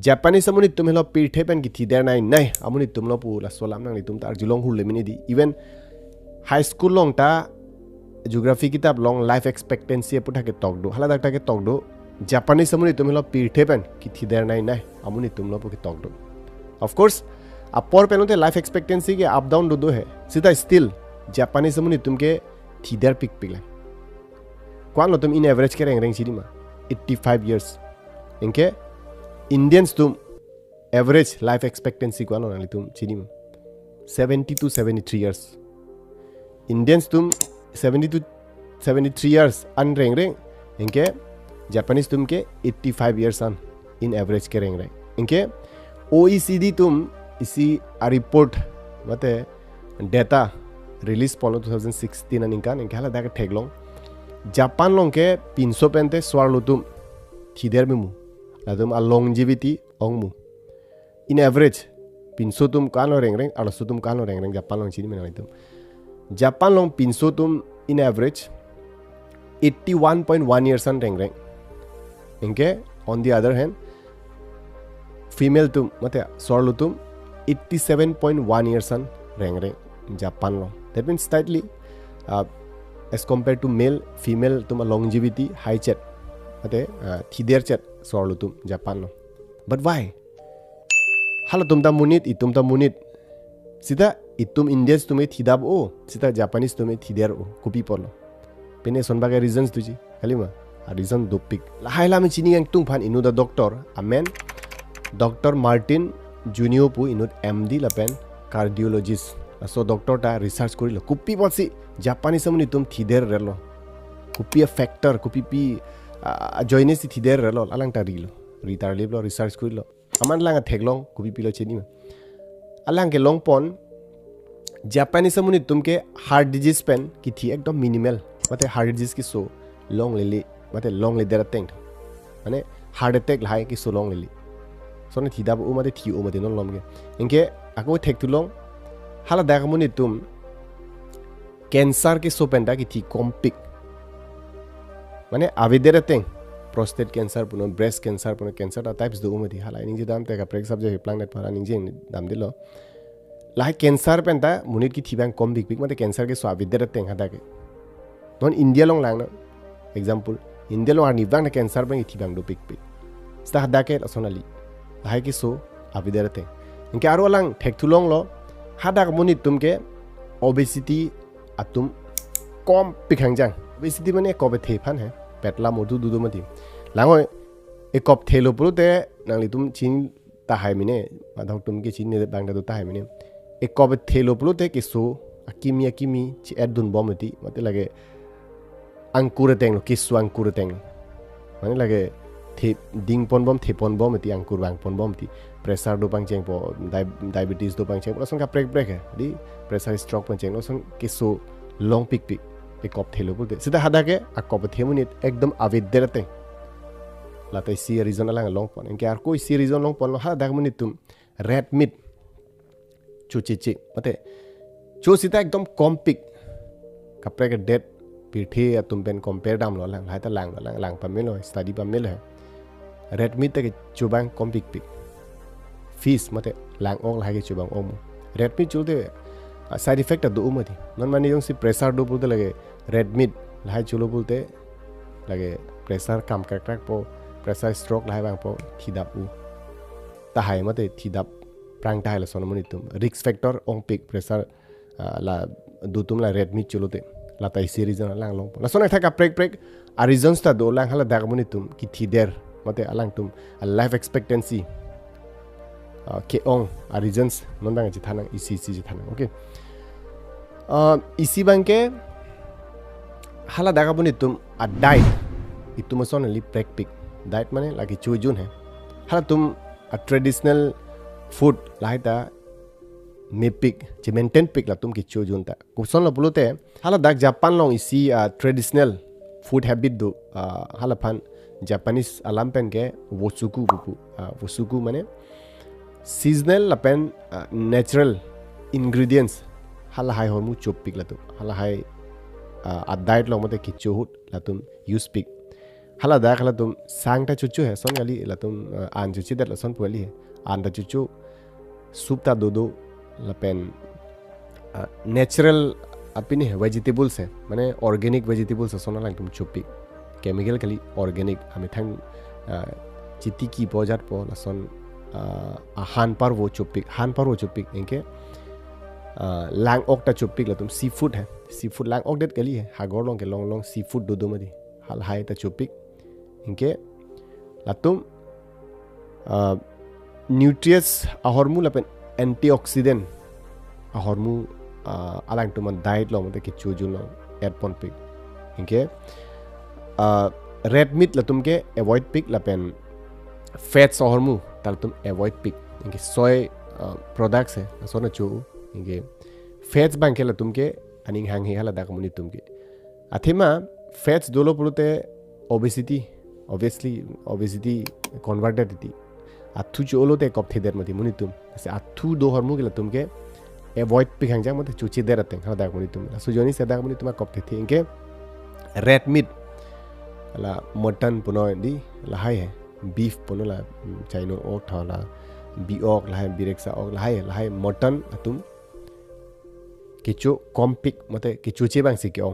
Japanese amunit tum hello pirthe pen ki thi der nai nai amunit tum lo pu la solam nang ni tum tar jilong hul lemini di even high school long ta geography kitab long life expectancy putha ke tok do hala dakta ke tok do Japanese amunit tum hello pirthe pen ki thi der nai nai amunit tum lo pu ke tok do of course apor penote life expectancy ke up down do hai sida still Japanese amunit tum ke thi der pik-pik la kwan lo tum in average ke reng chidi ma 85 years inke Indians tum average life expectancy kwan lo nang tum chidi ma 70 to 73 years Indians tum 70 to 73 years an reng inke Japanese tum ke 85 years an in average ke reng inke OECD tum isi a report mate data release polo 2016 an inkan inke hala dak theglong Japan long ke 300 pente swarlo tum thider memu ladum a longevity ongmu in average 300 tum kan reng alasu tum kan reng Japan long chini menang tum Japan long 300 tum in average 81.1 years an reng inke on the other hand female tum mate swarlo tum 87.1 years an reng Japan long that means slightly as compared to male female tum longevity high chat mate thider chat swarlo tum Japan long but why hala tum ta munit itum ta munit sida itum Indians tume thidab o sida Japanese tume thider o kopi polo pene sonbaga reasons tuji kalima a reason do pick la haila mi chini yang tung phan inu da doctor amen Dr. Martin Junio pu inut MD lapen cardiologist so doctor ta research korilo kupi posi Japanese amuni tum thider relo kupi factor kupi pi joines thider relo alang ta rilo ritar leblo research korilo aman langa theglong kupi pilo cheni alang ke long pon Japanese amuni tum ke heart disease pen ki thi ekdom minimal mate heart disease ki so long leli mate long le der tank mane heart attack lai ki so long leli sone thidab u mate thi u mate non lomge inke ako thek tulong hala dagamuni tum cancer ke sopenda ki thi kompik mane avidera teng prostate cancer puno breast cancer puno cancer ta types do umati hala ning dam te ka prek subject planet para ning jeng dam dilo lai cancer penta munit ki thibang kompik pik mate cancer ke so avidera teng hada ke non India long lang example India long ani bang cancer bang thibang do pik pik sta hada ke sonali hai ki so avidera teng inke aro lang thek thulong lo hada munit tum ke obesity atum kom pikhangjang obesity mane kobe the phan hai petla modu dudu mati langoi e kop thelo purute nangli tum chin ta hai mine madhok tum ke chin ne bangda do ta hai mine e kobe thelo purute ke so akimi chi adun bomati mate lage angkura teng lo kisu angkura teng mane lage the ding pon bom the pon bom ti angkur bang pon bom ti pressure do pang cheng po diabetes do pang cheng lo song ka break hai di pressure stroke pang cheng lo song kisu long pik e kop thelo purute sida hada ke a kop themunit ekdom avidderate latai si reason alang long pon enke ar koi si reason long pon lo ha dagmunit tum red meat chuchichi mate chu sita ekdom kompik kapre ke dead pirthe atum pen compare dam lo lang hai ta lang pamelo study pamelo red meat ke chubang kompik pik fish mate lang ong lai ke chubang om red meat chude side effect do umati non mani yong si pressure do pulte lage red meat lai chulo pulte lage pressure kam krak po pressure stroke lai bang po thidap u ta hai mate thidap prang tai la son mani tum risk factor ong pik pressure la du tum la red meat chulo te la tai series lang long la son thaka break a reasons ta do lang hala dag mani tum ki thider mate alang tum a life expectancy ke ong a reasons non bang chi thanang isi ji thanang okay isi bang ke hala daga buni tum a diet itum son li pik diet mane lagi chujun hai hala tum a traditional food laita me pik che maintain pik la tum ki chujun ta kuson lo bulute hala dak Japan long isi traditional food habit do hala phan Japanese alam pen ke wosuku mane seasonal lapen natural ingredients hala hai hormu chop pik la tu hala hai a diet long mate ki chohut la tum use pik hala da hala tum sang ta chuchu hai son gali la tum an chuchi da la son puali hai an da chuchu soup ta do la pen natural apini hai vegetables hai mane organic vegetables son lang tum chupi chemical kali organic ami thang chiti ki bojat po la son han par wo chupi inke lang ok ta chupik la tum seafood hai seafood lang ok det kali hai hagor long ke long seafood do madi hal hai ta chupik inke la tum nutrients ahormu la pen antioxidant ahormu alang tum diet lo mate ki chuju lo add pon pik inke red meat la tum ke avoid pik la pen fats ahormu tal tum avoid pik inke soy products hai so na chu inge fats bank la tumke aning hang he hala da community tumke athema fats dolo pulute obesity obesity converted ti athu cholo te kop the der mati muni tum se athu do hormu ke la tumke avoid pi hang jang mate chuchi der ateng hala da community tum so joni se da community tum kop the inge red meat la mutton puno di la hai hai beef puno la chaino ok thala bi ok la hai bireksa ok la hai mutton atum kichu kompik mate kichu che bang sikyo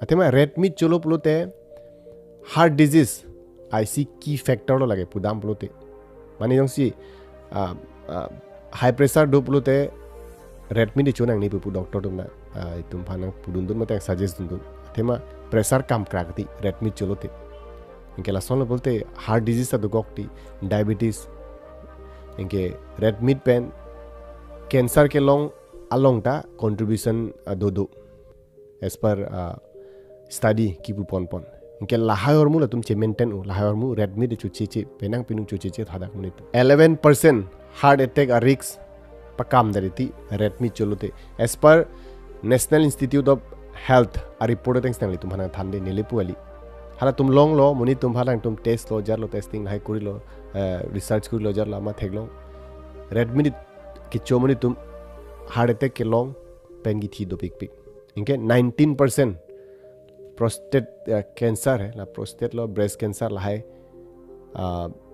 atema red meat cholo plote heart disease I see key factor lo lage pudam plote mani jong si high pressure do plote red meat chonang ni pu doctor dum na tum phana pudun dun mate suggest dun atema pressure kam krakti red meat cholote inke la son bolte heart disease ta do gokti diabetes inke red meat pen cancer ke long along ta contribution do as per study kipu pon inke lahai hormu la tum che maintain lahai hormu red meat chu che penang pinung chu che thada munit 11% heart attack a risk pakam dariti red meat cholote as per National Institute of Health a report teng stang li tum hana thande nelepu ali hala tum long lo muni tum halang tum test lo jar lo testing hai kuri lo research kuri lo jar la ma theglo red meat ki chomuni tum heart attack ke long pengi thi do pik inke 19% prostate cancer hai la prostate lo breast cancer la hai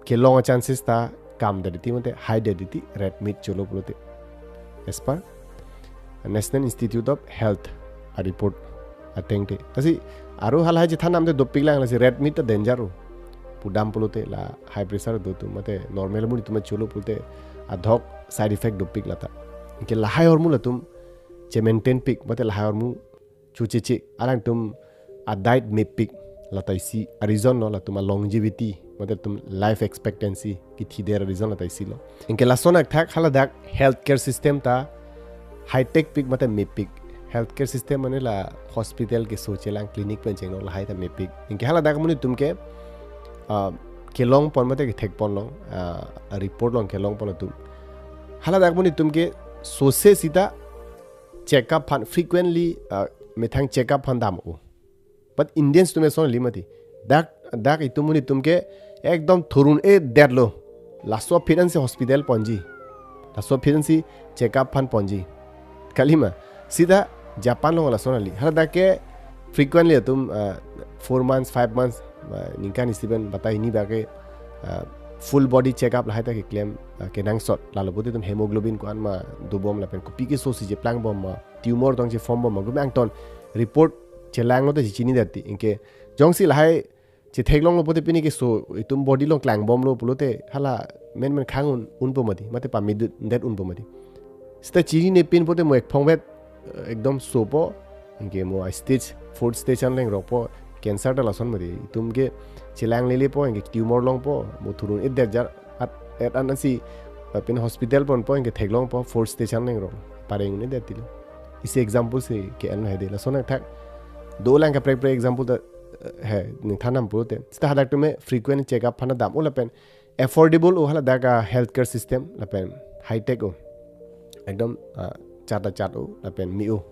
ke long chances ta kam daditi mate high daditi red meat cholo plote as per National Institute of Health a report atengte kasi aro hal hai je thanam de do pik lang la si red meat ta danger pudam plote la high pressure do tu mate normal muni tum cholo plote adhok side effect do pik lata ke lahai hormu la tum che maintain pik mate lahai hormu chu che alang tum a diet me pik lata isi a reason no la tum longevity mate tum life expectancy ki thi der reason lata isi lo inke la sonak thak hala dak healthcare system ta high tech pik mate me pik healthcare system mane la hospital ke sochelang clinic pen cheng no la hai ta me pik inke hala dak muni tum ke long pon mate ke thek pon long a report long ke long pon tum hala dak muni tum ke सोसे सीधा checkup फन frequently मेथांग checkup फन दाम ओ but Indians तुम्हें सोन लिमती दाक इतुमुनि तुमके एकदम थुरुन ए देरलो lasso फिरेंसी hospital पंजी लासो फिरेंसी चेकअप फन पंजी कलिमा सीधा जापान लो लासो नली हर दाके फ्रीक्वेंटली तुम 4 months 5 months निका निसिबन बताई नि बाके full body checkup la hai ta ke claim ke nang sot la lo bote tum hemoglobin ko an ma do bom la pen ko pi ke so si je plang bom ma tumor tong je form bom ma gum ang ton report che lang lo ta chini dati inke jong si la hai che thek long lo bote pini ke so tum body long klang bom lo pulote hala men khang un bom mati mate pa mi det un bom mati sta chini ne pin bote mo ek phong vet ekdom so po inke mo stage 4th stage an leng ro po cancer ta la son mari tum ke chilang lele po inge tumor long po mo thurun it der jar at an si pin hospital pon po inge theglong po 4th stage an leng ro pareng ne detil isi example se ke an hai de la son thak do lang ka pre example da hai ni thanam purote sta hadak to me frequent check up phana dam ola pen affordable o hala da ka healthcare system la pen high tech o ekdom chat o la pen mi o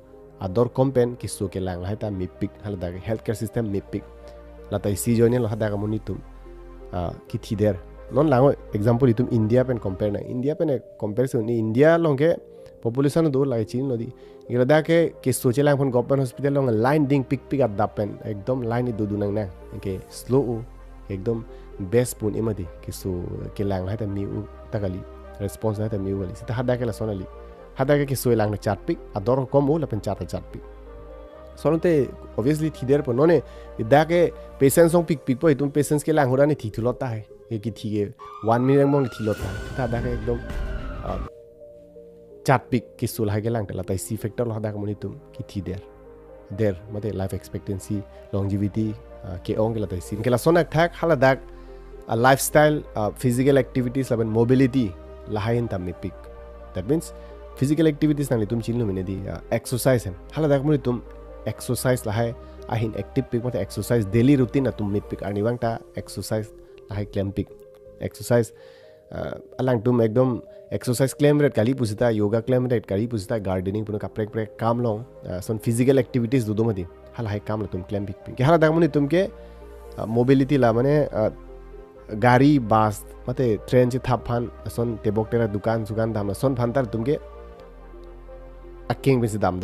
ador kompen kisu ke lang hai ta mi pik hala da healthcare system mi pik la tai si joine lo hada ka monitum ki thi der non lango example itum India pen compare na India pen comparison ni India longke population do lai chin no di ila da ke soche lang phon government hospital long line ding pik at da pen ekdom line du nang na ke slow एकदम best pun imadi kisu kilang hai ta miu takali response hai ta miu wali sita hada ke la sonali hada ke kisu lang na chat pik ador kom o la pen chat pik sonte obviously thi der po none ida ke patience song pik po itum patience ke lang hora ni thi thulota hai e ki thi ke 1 minute mong thi lota ta da ke ekdom chat pik kisu la ke lang ta la ta si factor la hada ke moni tum ki thi der mate life expectancy longevity ke ong ke la ta si ke la sonak thak hala dak lifestyle physical activities laban mobility lahain tam mi pik that means physical activities nang tum chinlu mine di exercise hen hala dak moni tum exercise lahai ahin active pik mate exercise daily routine na tum mi pik ani wang ta exercise lahai claim pik exercise alang tum ekdom exercise claim rate kali pusita yoga claim rate kali pusita gardening puno kaprek prek kam long son physical activities do mati hala hai kam la tum claim pik ke hala dak moni tum ke mobility la mane gari bus mate train chi thap phan son tebok tera dukan dam son phan tar tumge aking besi dam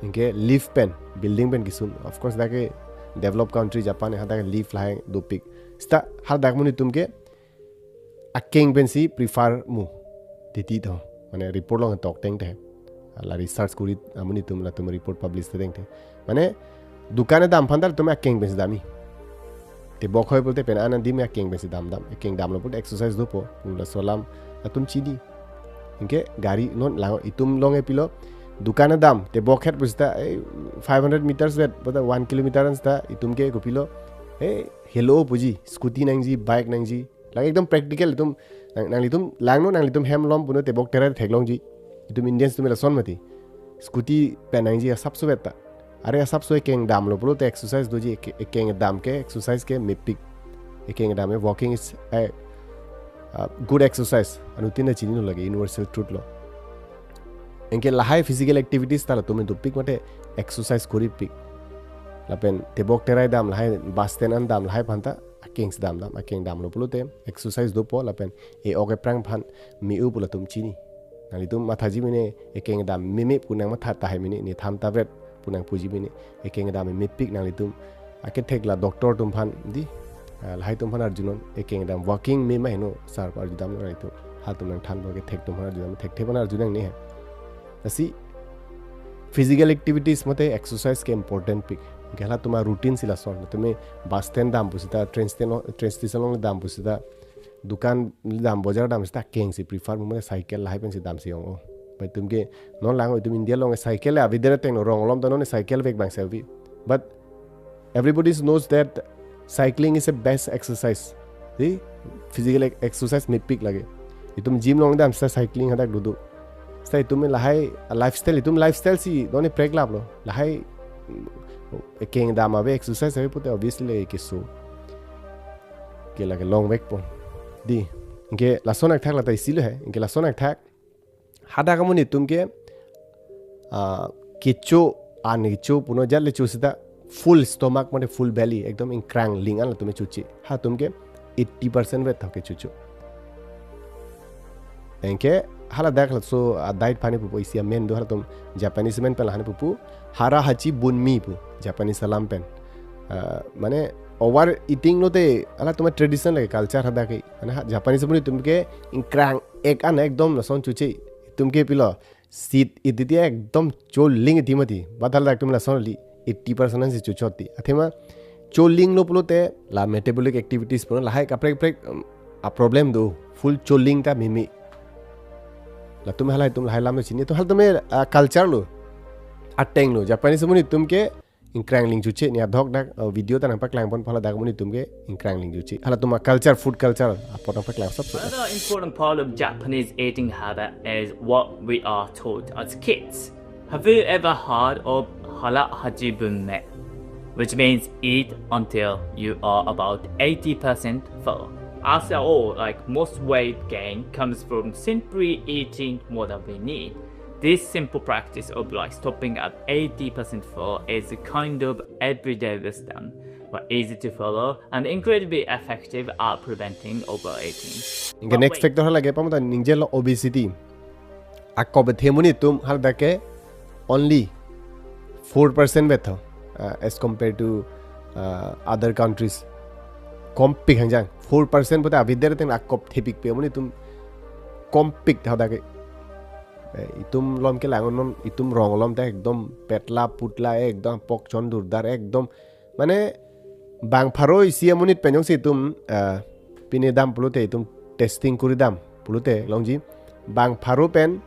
inge leaf pen building pen kisun of course da ke developed country japan hada ke leaf lai do pik sta har dak muni tumge aking ben si prefer mu titi to mane report long tok teng te la research kuri amuni tum la tum report publish te teng te mane dukane dam phan tar tum aking ben si dami te bokhoi bolte pen anan dim ya king besi dam lo put exercise do po la solam atum chidi inke gari non lang itum long epilo dukana dam te bokhet busta 500 meters vet bada 1 kilometer ansta itum ke gopilo hello puji scooty nangji bike nangji like ekdom practical itum nangli tum langno nangli tum hem lom puno te bok tera theklong ji itum indians tum la son mati scooty pe nangji sab so beta are asap so ekeng dam lo pulo te exercise doji ekeng dam ke exercise ke mipik ekeng dam me walking is a good exercise anutin na chini no lage universal truth lo enke lahai physical activities tala tumi do pik mate exercise kori pik lapen te bok terai dam lahai basten an dam lahai phanta akeng dam lo pulo te exercise do po lapen e oge prang phan mi u pulo tum chini nali tum mathaji mine ekeng dam mimi punang matha ta hai mine ni tham ta vet punang puji bini ekeng dam mi pik nang litum ake thekla doctor tum phan di lai tum phan arjunon ekeng dam walking me mai no sar par judam nang tu hal tum nang than bo ke thek tum phan arjunam thek the ban arjunang ne asi physical activities mate exercise ke important pik gela tuma routine sila son tume bus stand dam pusita train station long dam pusita dukan dam bazar dam sta keng si prefer mo cycle lai pen si dam si ong bai tumge non lang tum india long cycle a videre teng rong lom to non cycle vek bang selvi but everybody knows that cycling is a best exercise the physical exercise me pick lage itum gym long dam sta cycling hadak dudu sta itum lahai lifestyle si done prek lab lo lahai ekeng dam ave exercise ave pute obviously ke so ke lage long vek po di inge la sonak thak la tai sil hai inge la sonak thak hada kamuni tumke kicho anicho puno jalle chusida full stomach mane full belly ekdom inkrang lingan la tume chuchi ha tumke 80% vet thake chuchu enke hala dakla so diet pani pupu isia men do hala tum japanese men pen hani pupu hara hachi bunmi pu japanese salam pen mane over eating no te ala tuma tradition lage culture hada ke mane japanese puni tumke inkrang ek an ekdom la son chuchi tumke pilo sit iditia ekdom choling timati badal dak tumla sonli 80% se chuchoti athema choling no pulote la metabolic activities puno la hai kaprek a problem do full choling ta mimi la tum halai lam chini to hal tume culture lo ateng lo japanese muni tumke inkrang ling chuche ni adhok dak video ta nang paklang pon phala dak muni tumke inkrang ling chuche hala tuma culture food culture apot paklang sab another important part of Japanese eating habit is what we are taught as kids. Have you ever heard of hara hachi bunme, which means eat until you are about 80% full? After all, like most weight gain comes from simply eating more than we need. This simple practice of like stopping at 80% full is a kind of everyday wisdom, but easy to follow and incredibly effective at preventing overeating. Inge next factor hala ge pamuta ninjelo obesity. Akko bethemuni tum hal dake only 4% betho as compared to other countries. compik hangjang 4% puta avidder teng akop thepik pe moni tum compik thada ke itum lom ke langon itum rong lom ta ekdom petla putla ekdom pok chon durdar ekdom mane bang pharoi si amonit penyong si tum pine dam pulute itum testing kuri dam pulute longji bang pharo pen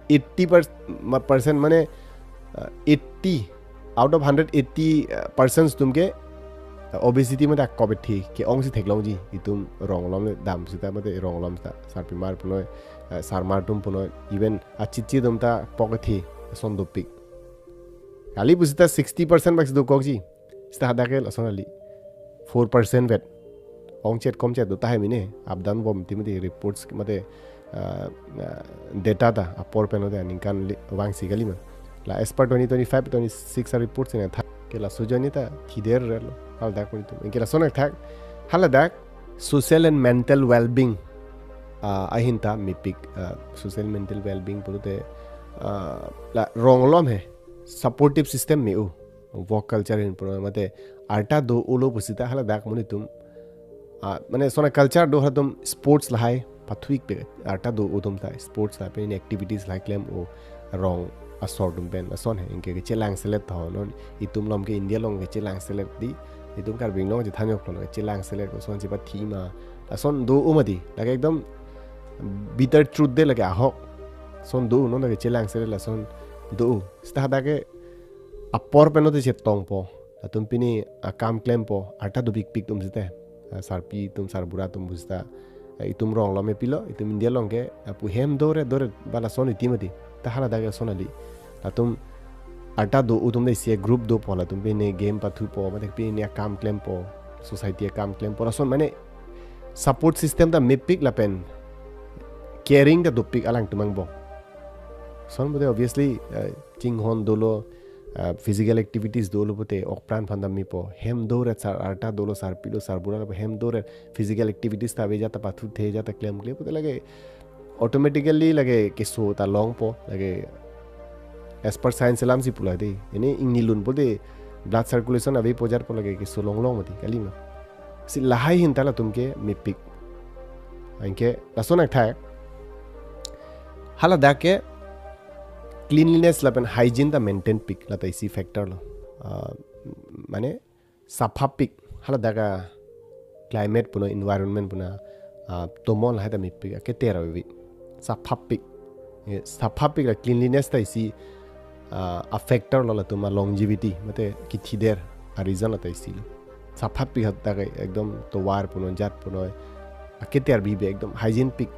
80% mane 80 out of 180% tumke obesity mata kobethi ke ongsi theklongji itum ronglom dam sita mate ronglom ta sarpimar punoi sarmar tum punoi even achichi dumta pokethi sondopik kali busita 60% max do kokji sta hadake lasonali 4% vet ongchet komchet do tahe mine abdan bom timati reports mate data ta apor penode ninkan wangsi galima la as per 2025 26 reports in tha ke la sojanita thider relo hal dak punitum inke la sonak thak hala dak social and mental well-being ahinta mipik social mental well-being purute la ronglom he supportive system me work culture in pro mate arta do ulo pusita hala dak munitum mane sona culture do hatum sports lahai pathuik pe arta do udum ta sports la pe activities like lem o wrong asordum ben ason he inke ke chelang select tho non itum lom ke india long ke chelang select di itum kar bing long je thanyok lo ke chelang select ko son je pa thima ason do umadi la ekdom bitter truth de lage ahok son do no ke chelang select la son do sta da ke apor peno de che tong po atum pini akam claim po arta do Pik-Pik tum jete sarpi tum sarbura tum busta itum rong lo me pilo itum india long ke apu hem dore bala son itimati ta hala da ke sonali atum arta do utum de se group do pola tum be ne game pa thu po mate pe ne kam claim po society kam claim po son mane support system da mipik la pen caring da dopik alang tumang bo son bude obviously king hon dolo physical activities dolo bote okpran phandam mi po hem dore sar arta dolo sar pilo sar bura hem dore physical activities ta veja ta pathu the ja ta claim bote lage automatically lage keso ta long po lage as per science alam si pula de ini ingilun bote blood circulation ave pojar po lage keso long mati kalima si lahai hin tala tumke mipik anke lasona thak hala dake cleanliness lapen hygiene da maintain pik la taisi factor lo mane safa pik hala daga climate puno environment puna tomol ha da mi pik ke tera wi safa pik la cleanliness taisi a factor lo la tuma longevity mate ki thider a reason la taisi safa pik ha daga ekdom to war puno jat puno ke ter bi be ekdom hygiene pik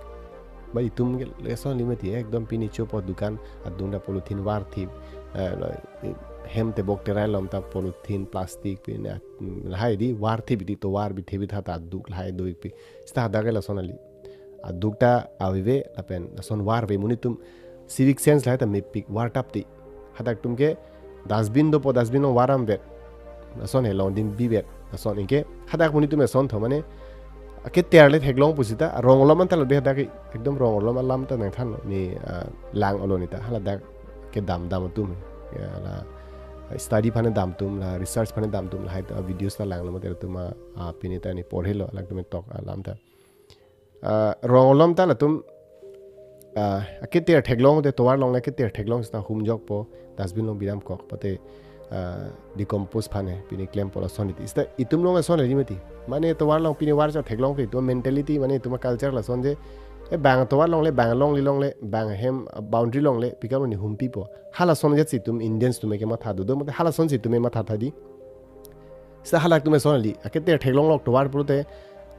bai tum ke leson limati ekdom pini chopo dukan adunda polythene war thi hem te bacteria lom ta polythene plastic pin hai di war thi bi to war bi thebi tha ta duk hai do pi sta da ke leson ali adukta avive apen leson war ve munitum civic sense lai ta me pik war tap ti hadak tum ke dustbin do po dustbin no waram vet leson he londin bi vet leson inke hadak munitum leson thomane ke terle theklong pusita ronglom an tala de da ke ekdom ronglom alam ta nang than ni lang olonita hala da ke dam tum ya la study phane dam tum la research phane dam tum la hai ta videos ta lang lo ter tuma pinita ni porhelo lag tum tok alam ta ronglom ta la tum ke ter theklong de towar long la ke ter theklong sta hum jok po dustbin long biram kok pate decompose phane pini claim pola soniti ista itum long son limiti mane to war long pini war cha theklong pe to mentality mane tuma culture la sonje e bang to war long le bang long le bang hem boundary long le pikam ni hum pipo hala son jet tum indians tume ke matha do mate hala son si tume matha thadi sta hala tume sonali akete theklong lok to war purute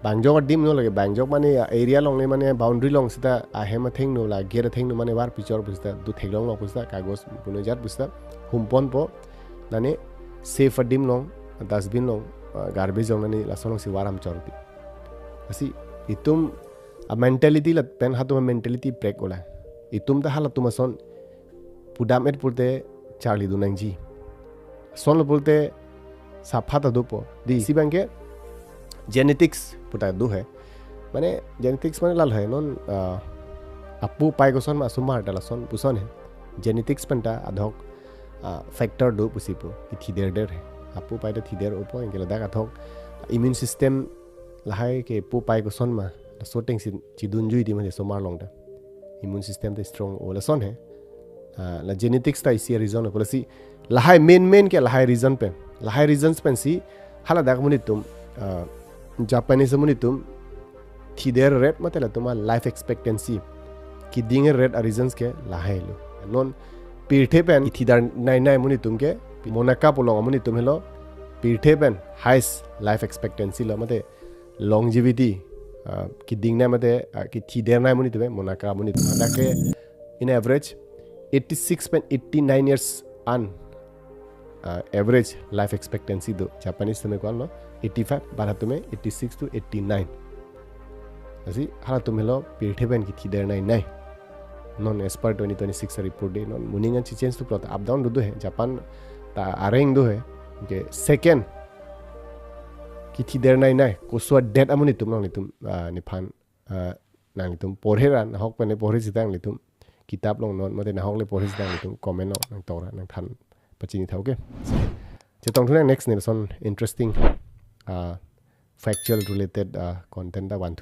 bang jog dim no lage bang jog mane area long le mane boundary long sita a hem thing no la gera thing no mane war pichor busta du theklong lok busta kagos puno jat busta humpon po nane safe dim long dustbin long garbage long nani la sonong si waram chorti asi itum a mentality la pen hatu mentality break ola itum da hala tuma son pudam et pulte charli dunangji son lo pulte safata dupo di sibange genetics puta du hai mane genetics mane lal hai non apu pai go son ma sumar dala son puson hai genetics panta adhok factor do pusipo ki thider der apu pai da thider opo engela da thok immune system lahai ke pu pai ko son ma la so teng sin chi dun jui di ma so mar long da immune system te strong o la son he la genetics ta isi reason ko si lahai main ke lahai reason pe lahai reasons pen si hala da muni tum Japanese muni tum thi der rate matela tuma life expectancy ki ding rate reasons ke lahai lo non pirthe pen thi dar nai muni tum ke monaka polong muni tum helo pirthe pen highest life expectancy lo mate longevity ki ding na mate ki thi der nai muni tum monaka muni tum da ke in average 86.89 years an average life expectancy do Japanese tume ko no 85 bara tume 86 to 89 asi hala tume lo pirthe pen ki thi der nai non as per 2026 report de non muninga chi change to plot up down do hai Japan ta areng do hai ke second ki thi der nai ko so dead amuni tum ni tum ni phan nang ni tum porhe ran hok pane porhe sitang ni tum kitab long non mate na hok le porhe sitang ni tum comment no nang tora nang than pachini thau ke che tong thuna next ne son interesting factual related content da 1